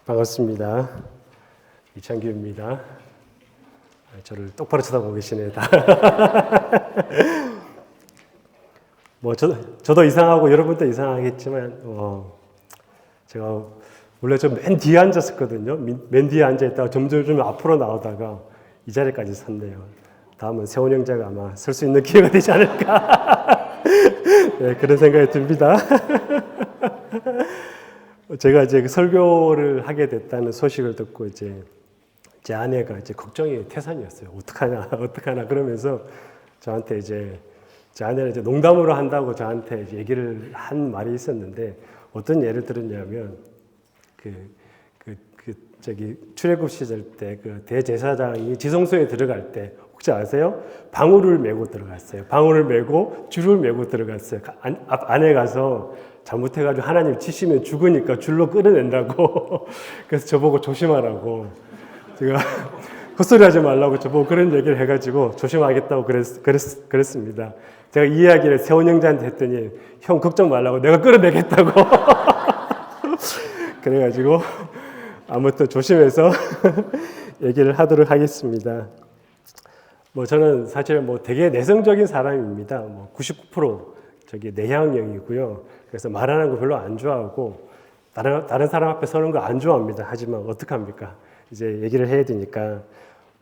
반갑습니다. 이창규입니다. 저를 똑바로 쳐다보고 계시네요. 뭐 저도 이상하고 여러분도 이상하겠지만 제가 원래 좀 맨 뒤에 앉았었거든요. 맨 뒤에 앉아 있다가 점점 앞으로 나오다가 이 자리까지 섰네요. 다음은 세훈 형제가 아마 설 수 있는 기회가 되지 않을까. 네, 그런 생각이 듭니다. 제가 이제 설교를 하게 됐다는 소식을 듣고 이제 제 아내가 이제 걱정이 태산이었어요. 어떡하나 그러면서 저한테 이제 제 아내는 이제 농담으로 한다고 저한테 이제 얘기를 한 말이 있었는데 어떤 예를 들었냐면 저기 출애굽 시절 때 그 대제사장이 지성소에 들어갈 때 혹시 아세요? 방울을 메고 들어갔어요. 방울을 메고 줄을 메고 들어갔어요. 안에 가서 잘못해가지고 하나님 치시면 죽으니까 줄로 끌어낸다고. 그래서 저보고 조심하라고. 제가 헛소리하지 말라고 저보고 그런 얘기를 해가지고 조심하겠다고 그랬습니다. 제가 이 이야기를 세훈 형제한테 했더니 형 걱정 말라고 내가 끌어내겠다고. 그래가지고 아무튼 조심해서 얘기를 하도록 하겠습니다. 뭐 저는 사실 뭐 되게 내성적인 사람입니다. 뭐 99% 저기 내향형이고요. 그래서 말하는 거 별로 안 좋아하고 다른 사람 앞에 서는 거 안 좋아합니다. 하지만 어떡합니까? 이제 얘기를 해야 되니까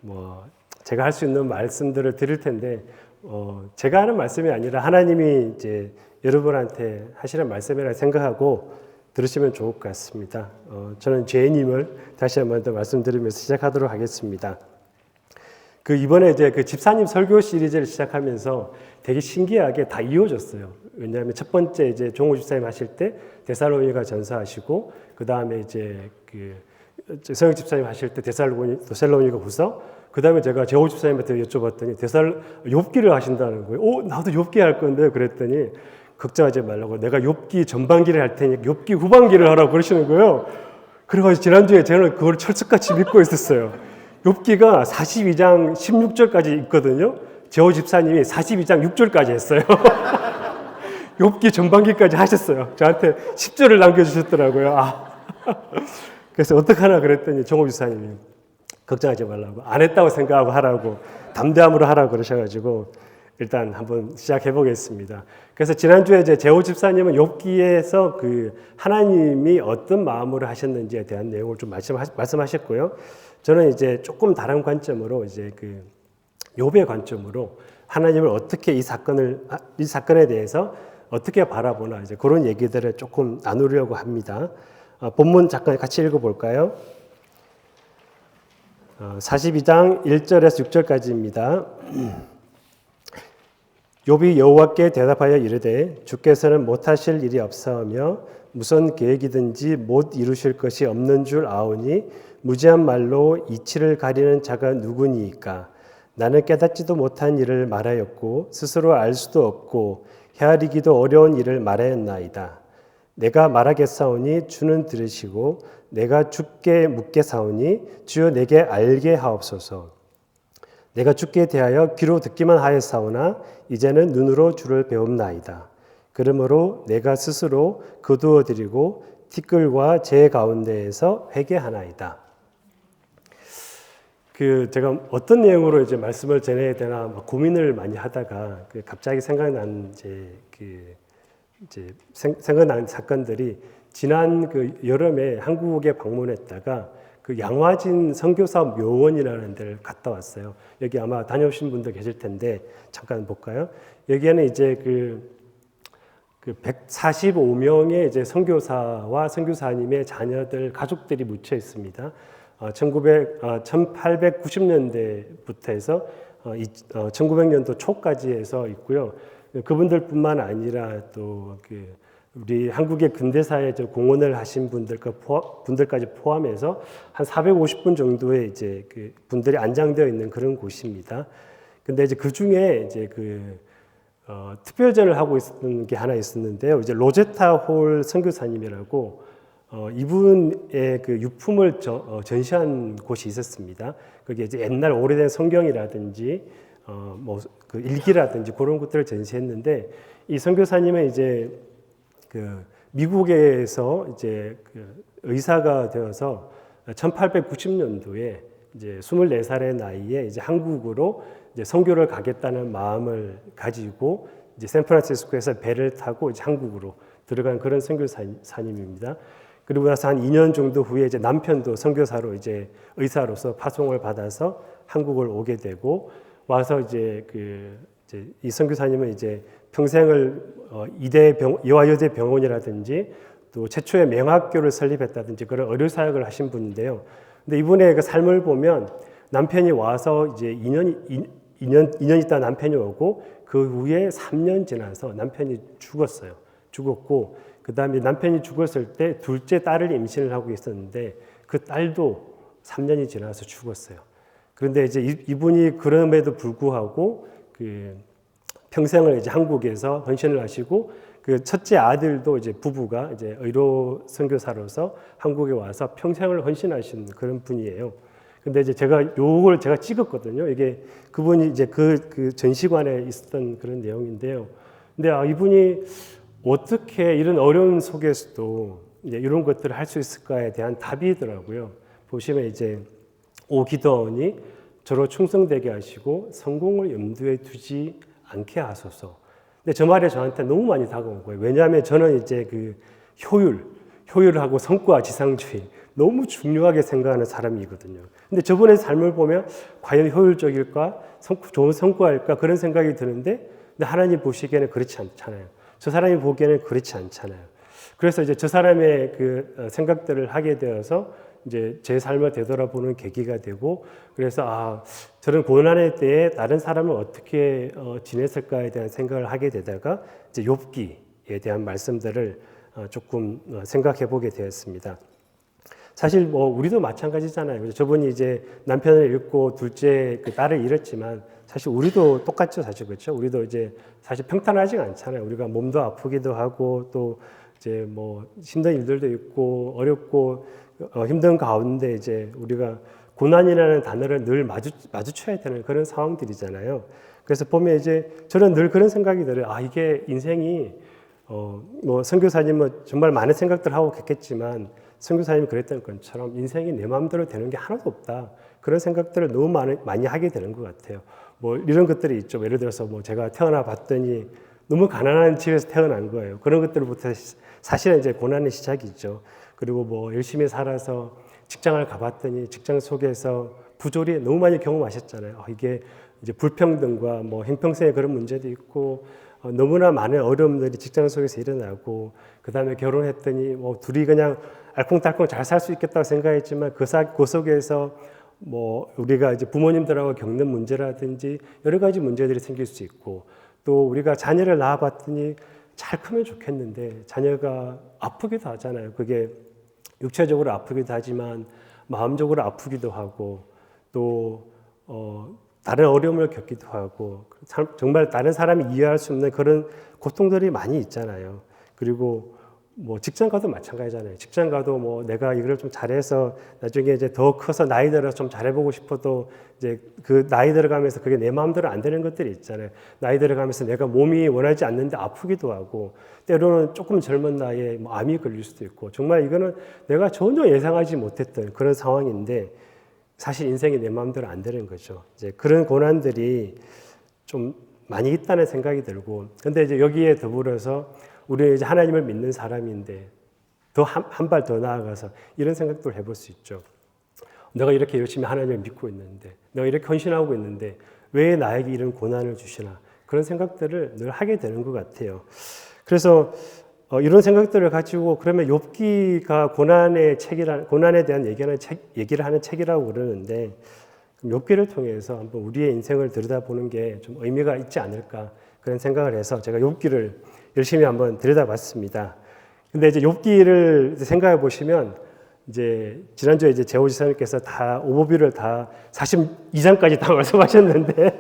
뭐 제가 할 수 있는 말씀들을 드릴 텐데 제가 하는 말씀이 아니라 하나님이 이제 여러분한테 하시는 말씀이라 생각하고 들으시면 좋을 것 같습니다. 저는 죄인임을 다시 한번 더 말씀드리면서 시작하도록 하겠습니다. 이번에 이제 집사님 설교 시리즈를 시작하면서 되게 신기하게 다 이어졌어요. 왜냐하면 첫 번째 이제 종호 집사님 하실 때 데살로니가 전서 그 다음에 이제 성영 집사님 하실 때 데살로니가 후서, 그 다음에 제가 제호 집사님한테 여쭤봤더니 욥기를 하신다는 거예요. 나도 욥기 할 건데 그랬더니 걱정하지 말라고 내가 욥기 전반기를 할 테니 욥기 후반기를 하라고 그러시는 거예요. 그래가지고 지난주에 저는 그걸 철석같이 믿고 있었어요. 욥기가 42장 16절까지 있거든요. 제호 집사님이 42장 6절까지 했어요. 욥기 전반기까지 하셨어요. 저한테 10절을 남겨주셨더라고요. 그래서 어떡하나 그랬더니 종호 집사님이 걱정하지 말라고, 안 했다고 생각하고 하라고, 담대함으로 하라고 그러셔가지고 일단 한번 시작해 보겠습니다. 그래서 지난주에 이제 제호 집사님은 욥기에서 하나님이 어떤 마음으로 하셨는지에 대한 내용을 좀 말씀하셨고요. 저는 이제 조금 다른 관점으로 이제 욥의 관점으로 하나님을 어떻게 이 사건에 대해서 어떻게 바라보나 이제 그런 얘기들을 조금 나누려고 합니다. 본문 잠깐 같이 읽어볼까요? 42장 1절에서 6절까지입니다. 욥이 여호와께 대답하여 이르되 주께서는 못하실 일이 없사오며 무슨 계획이든지 못 이루실 것이 없는 줄 아오니 무지한 말로 이치를 가리는 자가 누구니이까. 나는 깨닫지도 못한 일을 말하였고 스스로 알 수도 없고 헤아리기도 어려운 일을 말하였나이다. 내가 말하겠사오니 주는 들으시고 내가 주께 묻겠사오니 주여 내게 알게 하옵소서. 내가 주께 대하여 귀로 듣기만 하였사오나 이제는 눈으로 주를 배웁나이다. 그러므로 내가 스스로 거두어드리고 티끌과 재 가운데에서 회개하나이다. 제가 어떤 내용으로 이제 말씀을 전해야 되나 고민을 많이 하다가 갑자기 생각난 생각난 사건들이 지난 여름에 한국에 방문했다가 양화진 선교사 묘원이라는 데를 갔다 왔어요. 여기 아마 다녀오신 분들 계실 텐데 잠깐 볼까요? 여기에는 이제 145명의 이제 선교사와 선교사님의 자녀들 가족들이 묻혀 있습니다. 1890년대부터 해서 1900년도 초까지 해서 있고요. 그분들뿐만 아니라 또 우리 한국의 근대사에 공헌을 하신 분들까지 포함해서 한 450분 정도의 이제 분들이 안장되어 있는 그런 곳입니다. 근데 이제 그 중에 이제 특별전을 하고 있었던 게 하나 있었는데요. 이제 로제타 홀 선교사님이라고 이분의 유품을 전시한 곳이 있었습니다. 그게 이제 옛날 오래된 성경이라든지 일기라든지 그런 것들을 전시했는데 이 선교사님은 이제 미국에서 이제 의사가 되어서 1890년도에 이제 24살의 나이에 이제 한국으로 이제 선교를 가겠다는 마음을 가지고 이제 샌프란시스코에서 배를 타고 이제 한국으로 들어간 그런 선교사님입니다. 그리고 나서 한 2년 정도 후에 이제 남편도 선교사로 이제 의사로서 파송을 받아서 한국을 오게 되고 와서 이제 이 선교사님은 이제 평생을 이화여대 병원이라든지 또 최초의 명학교를 설립했다든지 그런 의료 사역을 하신 분인데요. 근데 이분의 그 삶을 보면 남편이 와서 이제 2년 있다 남편이 오고 그 후에 3년 지나서 남편이 죽었고 그 다음에 남편이 죽었을 때 둘째 딸을 임신을 하고 있었는데 그 딸도 3년이 지나서 죽었어요. 그런데 이제 이분이 그럼에도 불구하고 그 평생을 이제 한국에서 헌신을 하시고 그 첫째 아들도 이제 부부가 이제 의료 선교사로서 한국에 와서 평생을 헌신하신 그런 분이에요. 근데 이제 요걸 제가 찍었거든요. 이게 그분이 이제 그 전시관에 있었던 그런 내용인데요. 근데 이분이 어떻게 이런 어려운 속에서도 이제 이런 것들을 할 수 있을까에 대한 답이더라고요. 보시면 이제 오 기도원이 저로 충성되게 하시고 성공을 염두에 두지 않게 하소서. 근데 저 말이 저한테 너무 많이 다가온 거예요. 왜냐하면 저는 이제 그 효율하고 성과 지상주의 너무 중요하게 생각하는 사람이거든요. 근데 저분의 삶을 보면 과연 효율적일까, 좋은 성과일까 그런 생각이 드는데, 근데 하나님 보시기에는 그렇지 않잖아요. 저 사람이 보기에는 그렇지 않잖아요. 그래서 이제 저 사람의 그 생각들을 하게 되어서 이제 제 삶을 되돌아보는 계기가 되고, 그래서 저런 고난의 때에 다른 사람을 어떻게 지냈을까에 대한 생각을 하게 되다가 이제 욥기에 대한 말씀들을 조금 생각해 보게 되었습니다. 사실 뭐 우리도 마찬가지잖아요. 저분이 이제 남편을 잃고 둘째 그 딸을 잃었지만 사실 우리도 똑같죠, 사실. 그렇죠? 우리도 이제 사실 평탄하지가 않잖아요. 우리가 몸도 아프기도 하고 또 이제 뭐 힘든 일들도 있고 어렵고 힘든 가운데 이제 우리가 고난이라는 단어를 늘 마주쳐야 되는 그런 상황들이잖아요. 그래서 보면 이제 저는 늘 그런 생각이 들어요. 이게 인생이 뭐 선교사님은 정말 많은 생각들 하고 갔겠지만 선교사님이 그랬던 것처럼 인생이 내 마음대로 되는 게 하나도 없다. 그런 생각들을 너무 많이 하게 되는 것 같아요. 뭐 이런 것들이 있죠. 예를 들어서 뭐 제가 태어나 봤더니 너무 가난한 집에서 태어난 거예요. 그런 것들부터 사실은 이제 고난의 시작이죠. 그리고 뭐 열심히 살아서 직장을 가봤더니 직장 속에서 부조리 너무 많이 경험하셨잖아요. 이게 이제 불평등과 뭐 형평성의 그런 문제도 있고 너무나 많은 어려움들이 직장 속에서 일어나고 그 다음에 결혼했더니 뭐 둘이 그냥 알콩달콩 잘 살 수 있겠다고 생각했지만 그 속에서 뭐 우리가 이제 부모님들하고 겪는 문제라든지 여러 가지 문제들이 생길 수 있고 또 우리가 자녀를 낳아봤더니 잘 크면 좋겠는데 자녀가 아프기도 하잖아요. 그게 육체적으로 아프기도 하지만 마음적으로 아프기도 하고 또 다른 어려움을 겪기도 하고 정말 다른 사람이 이해할 수 없는 그런 고통들이 많이 있잖아요. 그리고 뭐 직장 가도 마찬가지잖아요. 직장 가도 뭐 내가 이걸 좀 잘해서 나중에 이제 더 커서 나이 들어서 좀 잘해보고 싶어도 이제 그 나이 들어가면서 그게 내 마음대로 안 되는 것들이 있잖아요. 나이 들어가면서 내가 몸이 원하지 않는데 아프기도 하고 때로는 조금 젊은 나이에 뭐 암이 걸릴 수도 있고 정말 이거는 내가 전혀 예상하지 못했던 그런 상황인데 사실 인생이 내 마음대로 안 되는 거죠. 이제 그런 고난들이 좀 많이 있다는 생각이 들고 근데 이제 여기에 더불어서 우리는 이제 하나님을 믿는 사람인데 더 한 발 더 나아가서 이런 생각도 해볼 수 있죠. 내가 이렇게 열심히 하나님을 믿고 있는데 내가 이렇게 헌신하고 있는데 왜 나에게 이런 고난을 주시나 그런 생각들을 늘 하게 되는 것 같아요. 그래서 이런 생각들을 가지고 그러면 욥기가 고난에 대한 얘기를 하는 책이라고 그러는데 욥기를 통해서 한번 우리의 인생을 들여다보는 게 좀 의미가 있지 않을까 그런 생각을 해서 제가 엽기를 열심히 한번 들여다봤습니다. 근데 이제 엽기를 생각해 보시면 이제 지난주에 이제 재호 지사님께서 다 오버뷰를 다 42장까지 다 말씀하셨는데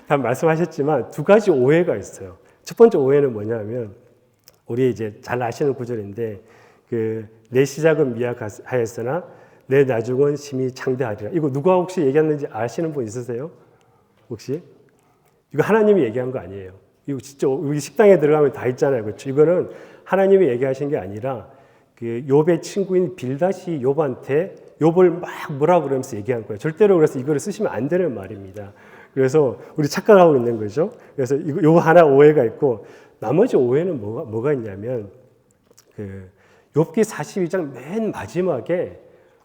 다 말씀하셨지만 두 가지 오해가 있어요. 첫 번째 오해는 뭐냐면 우리 이제 잘 아시는 구절인데 내 시작은 미약하였으나 내 나중은 심히 창대하리라. 이거 누가 혹시 얘기했는지 아시는 분 있으세요? 혹시? 이거 하나님이 얘기한 거 아니에요. 이거 진짜 우리 식당에 들어가면 다 있잖아요. 그렇죠? 이거는 하나님이 얘기하신 게 아니라 그 욥의 친구인 빌닷이 욥한테 욥을 막 뭐라 그러면서 얘기한 거예요. 절대로 그래서 이거를 쓰시면 안 되는 말입니다. 그래서 우리 착각하고 있는 거죠. 그래서 요 하나 오해가 있고 나머지 오해는 뭐가 있냐면 그 욥기 42장 맨 마지막에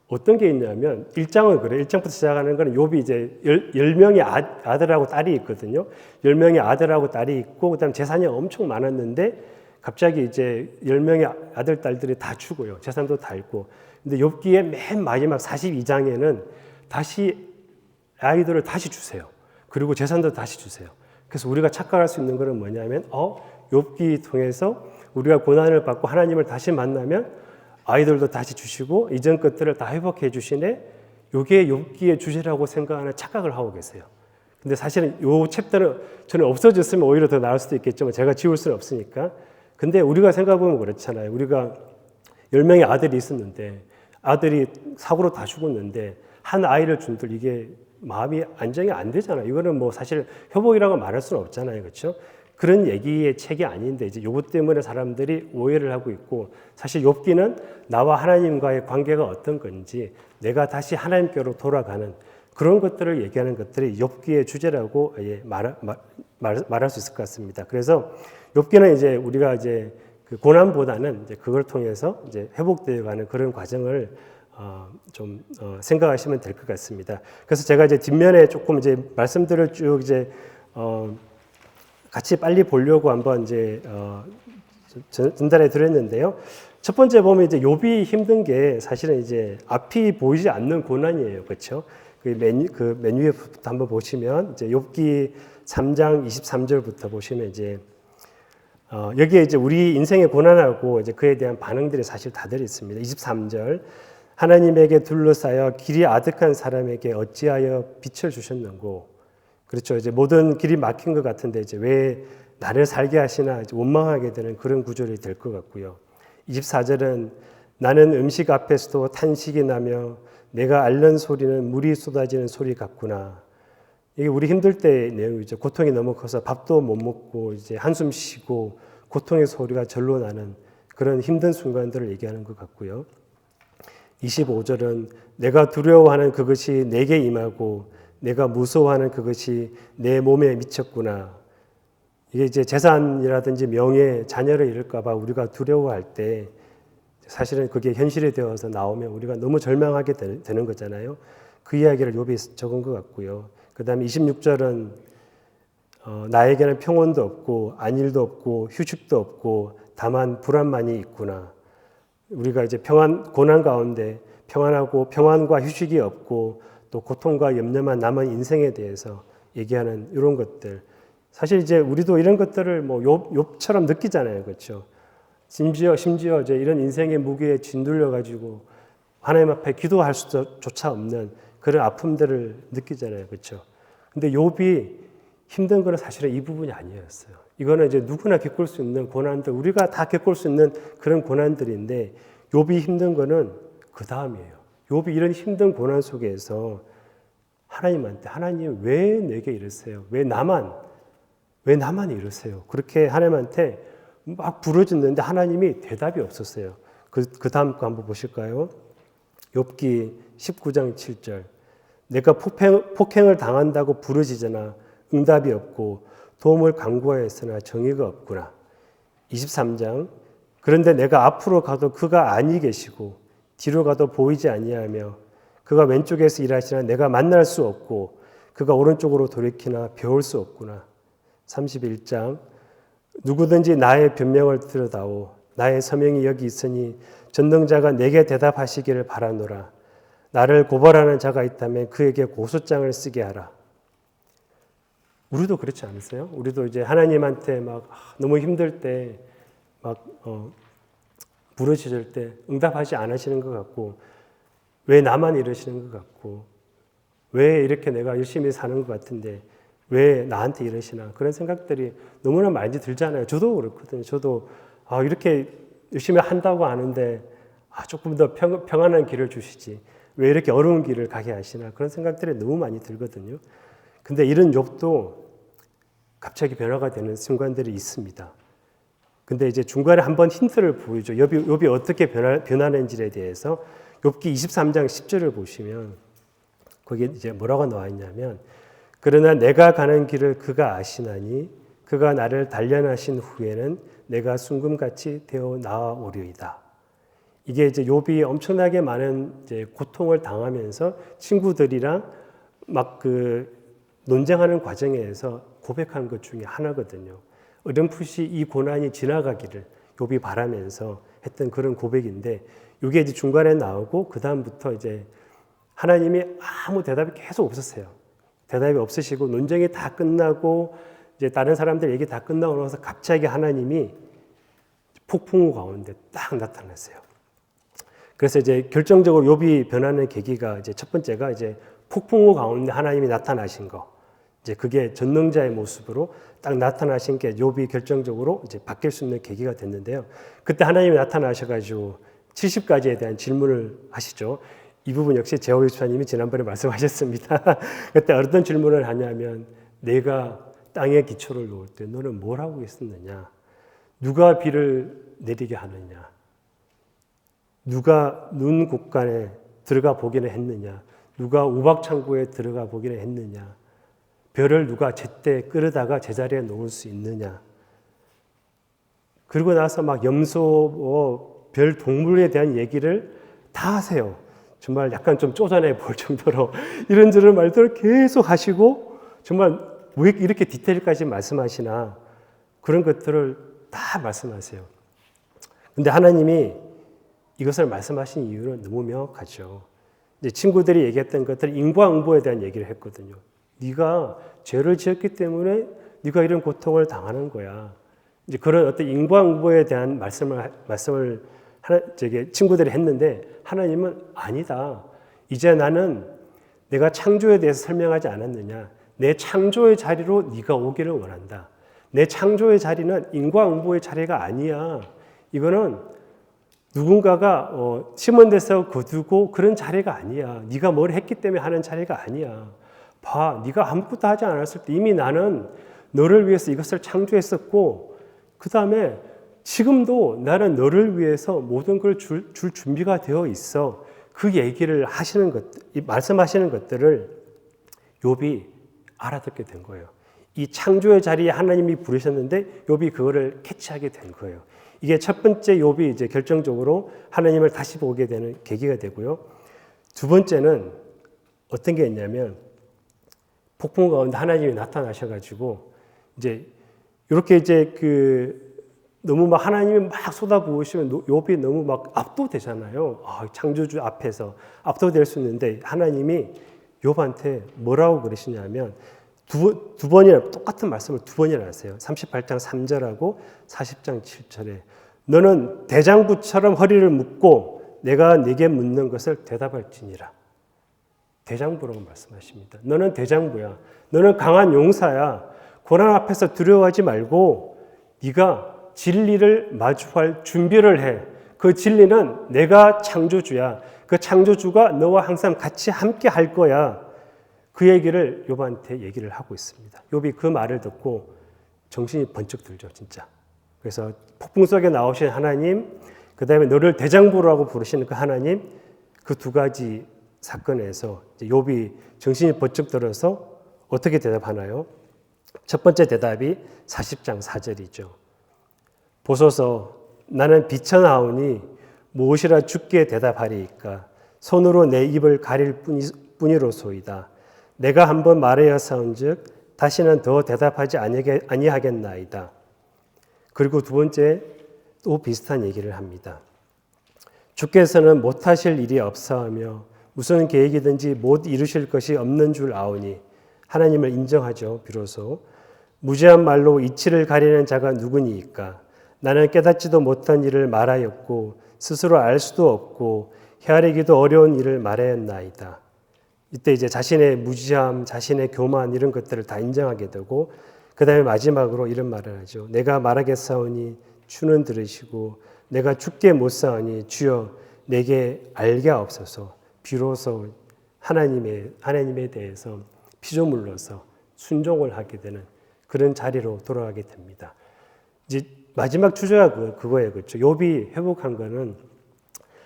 어떤 게 있냐면 1장은 그래. 1장부터 시작하는 거는 욥이 이제 10명의 아들하고 딸이 있거든요. 10명의 아들하고 딸이 있고 그다음 재산이 엄청 많았는데 갑자기 이제 10명의 아들 딸들이 다 죽어요. 재산도 다 있고. 근데 욥기의 맨 마지막 42장에는 다시 아이들을 다시 주세요. 그리고 재산도 다시 주세요. 그래서 우리가 착각할 수 있는 것은 뭐냐면 욥기 통해서 우리가 고난을 받고 하나님을 다시 만나면 아이들도 다시 주시고 이전 것들을 다 회복해 주시네. 이게 욥기의 주제라고 생각하는 착각을 하고 계세요. 근데 사실은 이 챕터는 저는 없어졌으면 오히려 더 나을 수도 있겠지만 제가 지울 수는 없으니까. 근데 우리가 생각해보면 그렇잖아요. 우리가 10명의 아들이 있었는데 아들이 사고로 다 죽었는데 한 아이를 준들 이게 마음이 안정이 안 되잖아요. 이거는 뭐 사실 회복이라고 말할 수는 없잖아요. 그렇죠? 그런 얘기의 책이 아닌데 이제 요것 때문에 사람들이 오해를 하고 있고 사실 욥기는 나와 하나님과의 관계가 어떤 건지 내가 다시 하나님께로 돌아가는 그런 것들을 얘기하는 것들이 욥기의 주제라고 말할 수 있을 것 같습니다. 그래서 욥기는 이제 우리가 이제 그 고난보다는 이제 그걸 통해서 이제 회복되어가는 그런 과정을 좀 생각하시면 될 것 같습니다. 그래서 제가 이제 뒷면에 조금 이제 말씀들을 쭉 이제 같이 빨리 보려고 한번 이제 전달해 드렸는데요. 첫 번째 보면 이제 욥이 힘든 게 사실은 이제 앞이 보이지 않는 고난이에요, 그렇죠? 그 메뉴 위에부터 한번 보시면 이제 욥기 3장 23절부터 보시면 이제 여기에 이제 우리 인생의 고난하고 이제 그에 대한 반응들이 사실 다들 있습니다. 23절 하나님에게 둘러싸여 길이 아득한 사람에게 어찌하여 빛을 주셨는고. 그렇죠. 이제 모든 길이 막힌 것 같은데 이제 왜 나를 살게 하시나 이제 원망하게 되는 그런 구절이 될 것 같고요. 24절은 나는 음식 앞에서도 탄식이 나며 내가 앓는 소리는 물이 쏟아지는 소리 같구나. 이게 우리 힘들 때의 내용이죠. 고통이 너무 커서 밥도 못 먹고 이제 한숨 쉬고 고통의 소리가 절로 나는 그런 힘든 순간들을 얘기하는 것 같고요. 25절은 내가 두려워하는 그것이 내게 임하고 내가 무서워하는 그것이 내 몸에 미쳤구나. 이게 이제 재산이라든지 명예, 자녀를 잃을까 봐 우리가 두려워할 때 사실은 그게 현실이 되어서 나오면 우리가 너무 절망하게 되는 거잖아요. 그 이야기를 욥이 적은 것 같고요. 그 다음에 26절은 나에게는 평온도 없고 안일도 없고 휴식도 없고 다만 불안만이 있구나. 우리가 이제 고난 가운데 평안하고 평안과 휴식이 없고 또 고통과 염려만 남은 인생에 대해서 얘기하는 이런 것들. 사실 이제 우리도 이런 것들을 뭐 욥처럼 느끼잖아요. 그렇죠? 심지어 이제 이런 인생의 무게에 짓눌려 가지고 하나님 앞에 기도할 수조차 없는 그런 아픔들을 느끼잖아요. 그렇죠? 근데 욥이 힘든 거는 사실은 이 부분이 아니었어요. 이거는 이제 누구나 겪을 수 있는 고난들, 우리가 다 겪을 수 있는 그런 고난들인데 욥이 힘든 거는 그 다음이에요. 욥이 이런 힘든 고난 속에서 하나님한테 하나님 왜 내게 이러세요? 왜 나만 이러세요? 그렇게 하나님한테 막 부르짖는데 하나님이 대답이 없었어요. 그 다음 거 한번 보실까요? 욥기 19장 7절 내가 폭행을 당한다고 부르짖으나 응답이 없고 도움을 간구하였으나 정의가 없구나. 23장 그런데 내가 앞으로 가도 그가 아니 계시고 뒤로 가도 보이지 아니하며 그가 왼쪽에서 일하시나 내가 만날 수 없고 그가 오른쪽으로 돌이키나 배울 수 없구나. 31장 누구든지 나의 변명을 들여다오 나의 서명이 여기 있으니 전능자가 내게 대답하시기를 바라노라. 나를 고발하는 자가 있다면 그에게 고소장을 쓰게 하라. 우리도 그렇지 않으세요? 우리도 이제 하나님한테 막 너무 힘들 때 막 부르짖을 때 응답하지 않으시는 것 같고 왜 나만 이러시는 것 같고 왜 이렇게 내가 열심히 사는 것 같은데 왜 나한테 이러시나 그런 생각들이 너무나 많이 들잖아요. 저도 그렇거든요. 저도 이렇게 열심히 한다고 하는데 조금 더 평안한 길을 주시지 왜 이렇게 어려운 길을 가게 하시나 그런 생각들이 너무 많이 들거든요. 근데 이런 욥도 갑자기 변화가 되는 순간들이 있습니다. 근데 이제 중간에 한번 힌트를 보이죠. 욥이 어떻게 변하는지에 대해서 욥기 23장 10절을 보시면 거기에 이제 뭐라고 나와 있냐면 그러나 내가 가는 길을 그가 아시나니 그가 나를 단련하신 후에는 내가 순금같이 되어 나아오리이다. 이게 이제 욥이 엄청나게 많은 이제 고통을 당하면서 친구들이랑 막 그 논쟁하는 과정에서 고백한 것 중에 하나거든요. 어렴풋이 이 고난이 지나가기를 욥이 바라면서 했던 그런 고백인데 이게 이제 중간에 나오고 그 다음부터 이제 하나님이 아무 대답이 계속 없었어요. 대답이 없으시고 논쟁이 다 끝나고 이제 다른 사람들 얘기 다 끝나고 나서 갑자기 하나님이 폭풍우 가운데 딱 나타났어요. 그래서 이제 결정적으로 욥이 변하는 계기가 이제 첫 번째가 이제 폭풍우 가운데 하나님이 나타나신 거. 이제 그게 전능자의 모습으로 딱 나타나신 게 욥이 결정적으로 이제 바뀔 수 있는 계기가 됐는데요. 그때 하나님이 나타나셔가지고 70가지에 대한 질문을 하시죠. 이 부분 역시 재호 유수사님이 지난번에 말씀하셨습니다. 그때 어떤 질문을 하냐면 내가 땅에 기초를 놓을 때 너는 뭘 하고 있었느냐? 누가 비를 내리게 하느냐? 누가 눈 곳간에 들어가 보기는 했느냐? 누가 우박창고에 들어가 보기는 했느냐? 별을 누가 제때 끌어다가 제자리에 놓을 수 있느냐? 그리고 나서 막 염소, 별 동물에 대한 얘기를 다 하세요. 정말 약간 좀 쪼잔해 보일 정도로 이런저런 말들을 계속 하시고 정말 왜 이렇게 디테일까지 말씀하시나 그런 것들을 다 말씀하세요. 근데 하나님이 이것을 말씀하신 이유는 너무 명확하죠. 이제 친구들이 얘기했던 것들 인과응보에 대한 얘기를 했거든요. 네가 죄를 지었기 때문에 네가 이런 고통을 당하는 거야. 이제 그런 어떤 인과응보에 대한 말씀을 친구들이 했는데 하나님은 아니다. 이제 나는 내가 창조에 대해서 설명하지 않았느냐. 내 창조의 자리로 네가 오기를 원한다. 내 창조의 자리는 인과응보의 자리가 아니야. 이거는 누군가가 심은데서 거두고 그런 자리가 아니야. 네가 뭘 했기 때문에 하는 자리가 아니야. 봐, 네가 아무것도 하지 않았을 때 이미 나는 너를 위해서 이것을 창조했었고 그 다음에 지금도 나는 너를 위해서 모든 걸 줄 준비가 되어 있어. 그 얘기를 하시는 것, 말씀하시는 것들을 욥이 알아듣게 된 거예요. 이 창조의 자리에 하나님이 부르셨는데 욥이 그거를 캐치하게 된 거예요. 이게 첫 번째 욥이 이제 결정적으로 하나님을 다시 보게 되는 계기가 되고요. 두 번째는 어떤 게 있냐면 폭풍 가운데 하나님이 나타나셔가지고 이제 이렇게 이제 너무 막 하나님이 막 쏟아부으시면 욥이 너무 막 압도되잖아요. 창조주 앞에서 압도될 수 있는데 하나님이 욥한테 뭐라고 그러시냐면 두 번이나 똑같은 말씀을 두 번이나 하세요. 38장 3절하고 40장 7절에 너는 대장부처럼 허리를 묶고 내가 네게 묻는 것을 대답할지니라. 대장부라고 말씀하십니다. 너는 대장부야. 너는 강한 용사야. 고난 앞에서 두려워하지 말고 네가 진리를 마주할 준비를 해. 그 진리는 내가 창조주야. 그 창조주가 너와 항상 같이 함께 할 거야. 그 얘기를 욥한테 얘기를 하고 있습니다. 욥이 그 말을 듣고 정신이 번쩍 들죠, 진짜. 그래서 폭풍 속에 나오신 하나님, 그 다음에 너를 대장부라고 부르시는 그 하나님, 그 두 가지 사건에서 욥이 정신이 번쩍 들어서 어떻게 대답하나요? 첫 번째 대답이 40장 4절이죠. 보소서 나는 비천하오니 무엇이라 주께 대답하리이까 손으로 내 입을 가릴 뿐이로소이다. 내가 한번 말하였사온즉 다시는 더 대답하지 아니하겠나이다. 그리고 두 번째 또 비슷한 얘기를 합니다. 주께서는 못하실 일이 없사하며 무슨 계획이든지 못 이루실 것이 없는 줄 아오니 하나님을 인정하죠. 비로소 무지한 말로 이치를 가리는 자가 누구니이까 나는 깨닫지도 못한 일을 말하였고 스스로 알 수도 없고 헤아리기도 어려운 일을 말하였나이다. 이때 이제 자신의 무지함, 자신의 교만 이런 것들을 다 인정하게 되고 그 다음에 마지막으로 이런 말을 하죠. 내가 말하겠사오니 주는 들으시고 내가 주께 못사오니 주여 내게 알게 하옵소서. 비로소 하나님에 대해서 피조물로서 순종을 하게 되는 그런 자리로 돌아가게 됩니다. 이제 마지막 주제가 그거예요. 그렇죠? 욥이 회복한 거는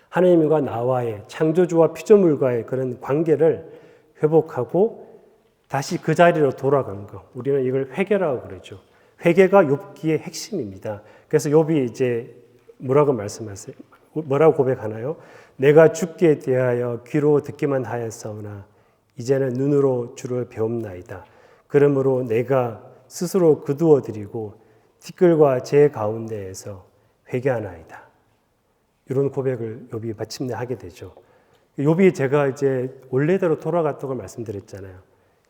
하나님과 나와의 창조주와 피조물과의 그런 관계를 회복하고 다시 그 자리로 돌아간 거. 우리는 이걸 회개라고 그러죠. 회개가 욥기의 핵심입니다. 그래서 욥이 이제 뭐라고 말씀하세요? 뭐라고 고백하나요? 내가 주께 대하여 귀로 듣기만 하였사오나 이제는 눈으로 주를 배움나이다. 그러므로 내가 스스로 거두어 드리고 티끌과 제 가운데에서 회개하나이다. 이런 고백을 욥이 마침내 하게 되죠. 욥이 제가 이제 원래대로 돌아갔다고 말씀드렸잖아요.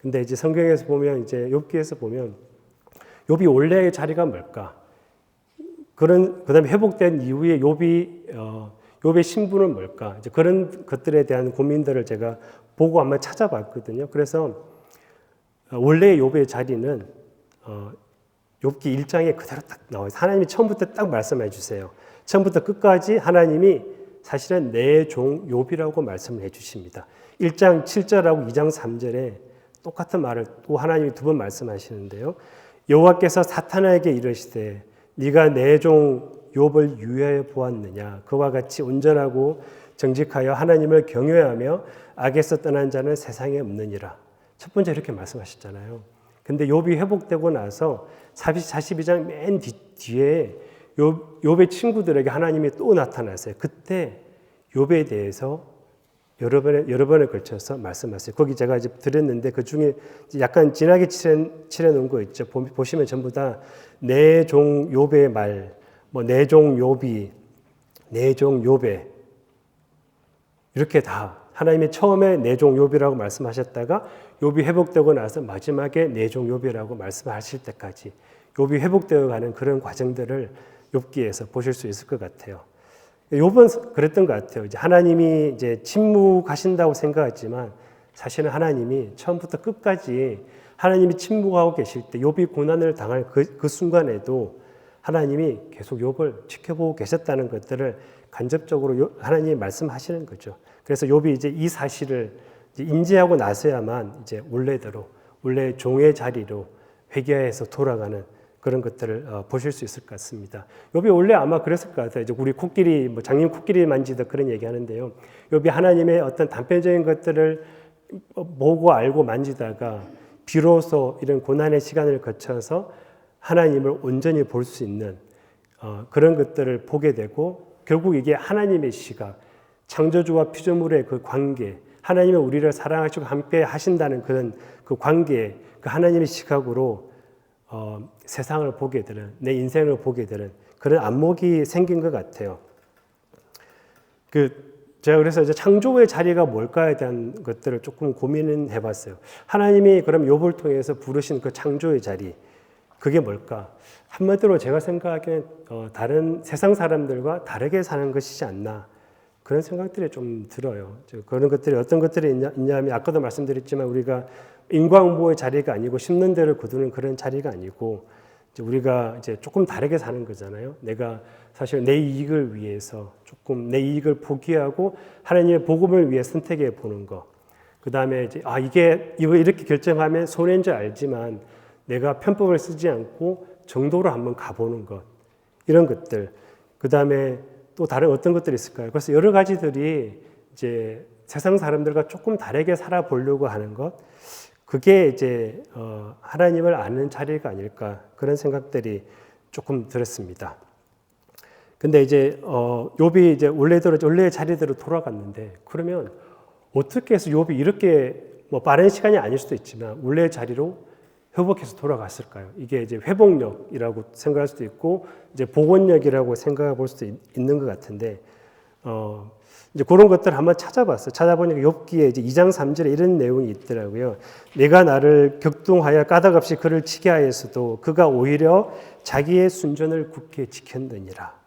근데 이제 성경에서 보면 이제 욥기에서 보면 욥이 원래의 자리가 뭘까? 그다음에 회복된 이후에 욥의 신분은 뭘까? 이제 그런 것들에 대한 고민들을 제가 보고 한번 찾아봤거든요. 그래서 원래의 욥의 자리는 욥기 1장에 그대로 딱 나와요. 하나님이 처음부터 딱 말씀해 주세요. 처음부터 끝까지 하나님이 사실은 내 종 욥이라고 말씀을 해 주십니다. 1장 7절하고 2장 3절에 똑같은 말을 또 하나님이 두 번 말씀하시는데요. 여호와께서 사탄에게 이르시되 네가 내 종 욥을 유해해 보았느냐. 그와 같이 온전하고 정직하여 하나님을 경외하며 악에서 떠난 자는 세상에 없느니라. 첫 번째 이렇게 말씀하셨잖아요. 근데 욥이 회복되고 나서 42장 맨 뒤에 욥의 친구들에게 하나님이 또 나타나세요. 그때 욥에 대해서 여러 번에 걸쳐서 말씀하세요. 거기 제가 이제 드렸는데 그 중에 약간 진하게 칠해 놓은 거 있죠. 보시면 전부 다 내 종 욥의 말, 뭐 내 종 욥이, 내 종 욥의 이렇게 다 하나님이 처음에 내 종 욥이라고 말씀하셨다가 욥이 회복되고 나서 마지막에 내 종 욥이라고 말씀하실 때까지 욥이 회복되어 가는 그런 과정들을 욥기에서 보실 수 있을 것 같아요. 욥은 그랬던 것 같아요. 이제 하나님이 이제 침묵하신다고 생각했지만 사실은 하나님이 처음부터 끝까지 하나님이 침묵하고 계실 때 욥이 고난을 당할 그 순간에도 하나님이 계속 욥을 지켜보고 계셨다는 것들을 간접적으로 하나님이 말씀하시는 거죠. 그래서 욥이 이제 이 사실을 이제 인지하고 나서야만 이제 원래 종의 자리로 회개해서 돌아가는 그런 것들을 보실 수 있을 것 같습니다. 욥이 원래 아마 그랬을 것 같아요. 이제 우리 코끼리, 장님 코끼리 만지듯 그런 얘기 하는데요. 욥이 하나님의 어떤 단편적인 것들을 보고 알고 만지다가 비로소 이런 고난의 시간을 거쳐서 하나님을 온전히 볼 수 있는 그런 것들을 보게 되고 결국 이게 하나님의 시각, 창조주와 피조물의 그 관계, 하나님의 우리를 사랑하시고 함께 하신다는 그런 그 관계, 그 하나님의 시각으로 세상을 보게 되는, 내 인생을 보게 되는 그런 안목이 생긴 것 같아요. 제가 그래서 이제 창조의 자리가 뭘까에 대한 것들을 조금 고민은 해봤어요. 하나님이 그럼 욥을 통해서 부르신 그 창조의 자리, 그게 뭘까? 한마디로 제가 생각하기엔 다른 세상 사람들과 다르게 사는 것이지 않나 그런 생각들이 좀 들어요. 그런 것들이 어떤 것들이 있냐면 아까도 말씀드렸지만 우리가 인과응보의 자리가 아니고 심는 대로 거두는 그런 자리가 아니고 우리가 이제 조금 다르게 사는 거잖아요. 내가 사실 내 이익을 위해서 조금 내 이익을 포기하고 하나님의 복음을 위해 선택해 보는 거. 그 다음에 이제 이거 이렇게 결정하면 손해인 줄 알지만 내가 편법을 쓰지 않고 정도로 한번 가보는 것. 이런 것들. 그 다음에 또 다른 어떤 것들이 있을까요? 그래서 여러 가지들이 이제 세상 사람들과 조금 다르게 살아보려고 하는 것. 그게 이제 하나님을 아는 자리가 아닐까 그런 생각들이 조금 들었습니다. 근데 이제 욥이 이제 원래의 자리대로 돌아갔는데 그러면 어떻게 해서 욥이 이렇게 빠른 시간이 아닐 수도 있지만 원래의 자리로 회복해서 돌아갔을까요? 이게 이제 회복력이라고 생각할 수도 있고 이제 복원력이라고 생각해 볼 수도 있는 것 같은데 이제 그런 것들을 한번 찾아봤어요. 찾아보니까 욥기에 이제 2장 3절에 이런 내용이 있더라고요. 내가 나를 격동하여 까닭없이 그를 치게 하였어도 그가 오히려 자기의 순전을 굳게 지켰느니라.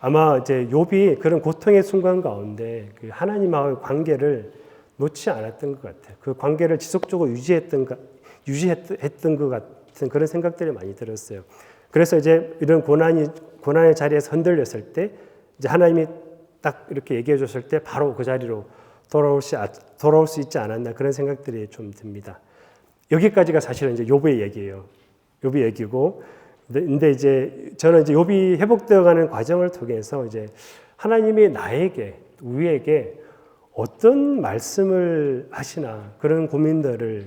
아마 이제 욥이 그런 고통의 순간 가운데 그 하나님과의 관계를 놓지 않았던 것 같아요. 그 관계를 지속적으로 유지했던 것 같은 그런 생각들이 많이 들었어요. 그래서 이제 이런 고난의 자리에서 흔들렸을 때 이제 하나님이 딱 이렇게 얘기해 줬을 때 바로 그 자리로 돌아올 수 있지 않았나 그런 생각들이 좀 듭니다. 여기까지가 사실은 이제 욥의 얘기예요. 욥의 얘기고 근데 이제 저는 이제 욥이 회복되어가는 과정을 통해서 이제 하나님이 나에게, 우리에게 어떤 말씀을 하시나 그런 고민들을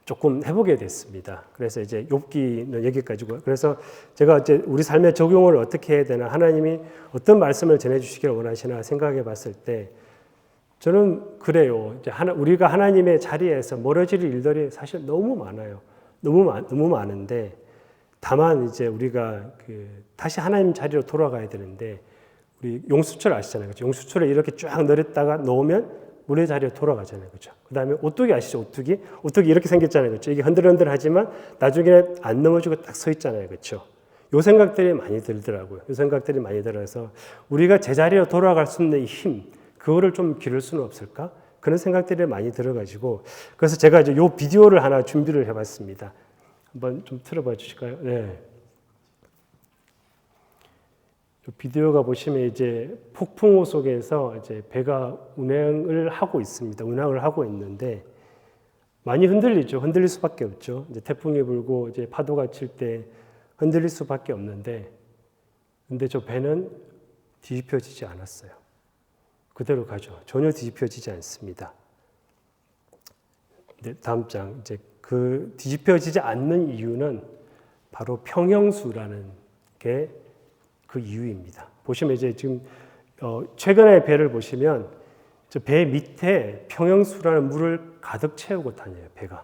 조금 해보게 됐습니다. 그래서 이제 욥기는 여기까지고요. 그래서 제가 이제 우리 삶에 적용을 어떻게 해야 되나, 하나님이 어떤 말씀을 전해주시기를 원하시나 생각해봤을 때 저는 그래요. 이제 우리가 하나님의 자리에서 멀어질 일들이 사실 너무 많아요. 너무 많은데 다만 이제 우리가 다시 하나님 자리로 돌아가야 되는데, 우리 용수철 아시잖아요. 그렇죠? 용수철을 이렇게 쫙 내렸다가 놓으면 물의 자리에 돌아가잖아요. 그렇죠? 그 다음에 오뚜기 아시죠? 오뚜기? 오뚜기 이렇게 생겼잖아요. 그렇죠? 이게 흔들흔들하지만 나중에 안 넘어지고 딱 서 있잖아요. 그렇죠? 요 생각들이 많이 들더라고요. 요 생각들이 많이 들어서 우리가 제자리로 돌아갈 수 있는 힘, 그거를 좀 기를 수는 없을까? 그런 생각들이 많이 들어가지고, 그래서 제가 이제 요 비디오를 하나 준비를 해봤습니다. 한번 좀 틀어봐 주실까요? 네. 비디오가 보시면 이제 폭풍우 속에서 이제 배가 운행을 하고 있습니다. 운항을 하고 있는데 많이 흔들리죠. 흔들릴 수밖에 없죠. 이제 태풍이 불고 이제 파도가 칠 때 흔들릴 수밖에 없는데, 근데 저 배는 뒤집혀지지 않았어요. 그대로 가죠. 전혀 뒤집혀지지 않습니다. 네, 다음 장. 이제 그 뒤집혀지지 않는 이유는 바로 평형수라는 게 그 이유입니다. 보시면 이제 지금 최근의 배를 보시면 저 배 밑에 평형수라는 물을 가득 채우고 다녀요, 배가.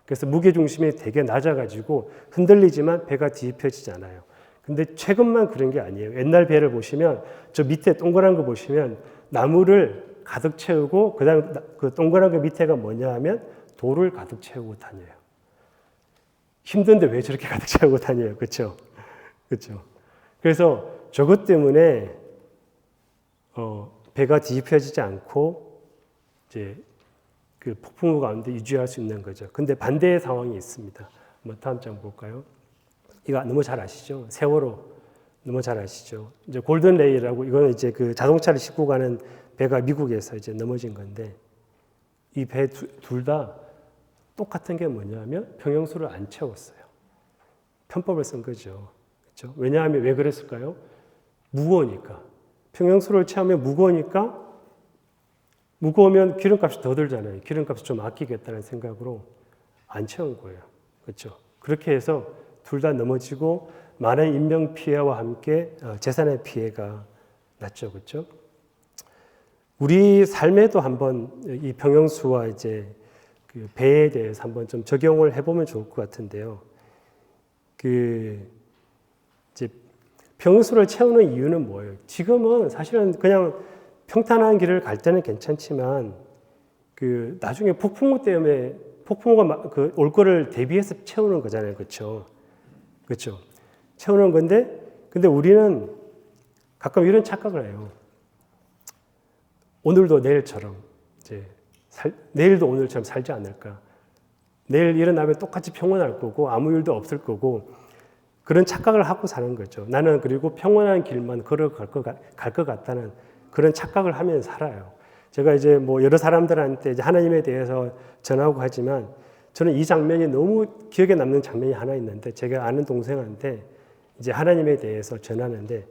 그래서 무게 중심이 되게 낮아가지고 흔들리지만 배가 뒤집혀지지 않아요. 근데 최근만 그런 게 아니에요. 옛날 배를 보시면 저 밑에 동그란 거 보시면 나무를 가득 채우고 그다음 그 동그란 거 밑에가 뭐냐 하면 돌을 가득 채우고 다녀요. 힘든데 왜 저렇게 가득 채우고 다녀요? 그렇죠? 그렇죠? 그래서 저것 때문에 배가 뒤집혀지지 않고 이제 그 폭풍우 가운데 유지할 수 있는 거죠. 근데 반대의 상황이 있습니다. 한번 다음 장 볼까요? 이거 너무 잘 아시죠? 세월호 너무 잘 아시죠? 이제 골든 레일이라고, 이거는 이제 그 자동차를 싣고 가는 배가 미국에서 이제 넘어진 건데, 이 배 둘 다 똑같은 게 뭐냐면 평형수를 안 채웠어요. 편법을 쓴 거죠. 그렇죠? 왜냐하면 왜 그랬을까요? 무거우니까. 평형수를 채우면 무거우면 기름값이 더 들잖아요. 기름값을 좀 아끼겠다는 생각으로 안 채운 거예요. 그렇죠? 그렇게 해서 둘 다 넘어지고 많은 인명 피해와 함께 재산의 피해가 났죠. 그렇죠? 우리 삶에도 한번 이 평형수와 이제 그 배에 대해서 한번 좀 적용을 해보면 좋을 것 같은데요. 이제 평형수를 채우는 이유는 뭐예요? 지금은 사실은 그냥 평탄한 길을 갈 때는 괜찮지만 나중에 폭풍우 때문에 폭풍우가 올 거를 대비해서 채우는 거잖아요. 그렇죠? 그렇죠? 채우는 건데, 근데 우리는 가끔 이런 착각을 해요. 오늘도 내일처럼 내일도 오늘처럼 살지 않을까? 내일 일어나면 똑같이 평온할 거고 아무 일도 없을 거고, 그런 착각을 하고 사는 거죠. 나는 그리고 평온한 길만 걸어갈 것 같다는 그런 착각을 하면서 살아요. 제가 이제 뭐 여러 사람들한테 이제 하나님에 대해서 전하고 하지만, 저는 이 장면이 너무 기억에 남는 장면이 하나 있는데, 제가 아는 동생한테 이제 하나님에 대해서 전하는데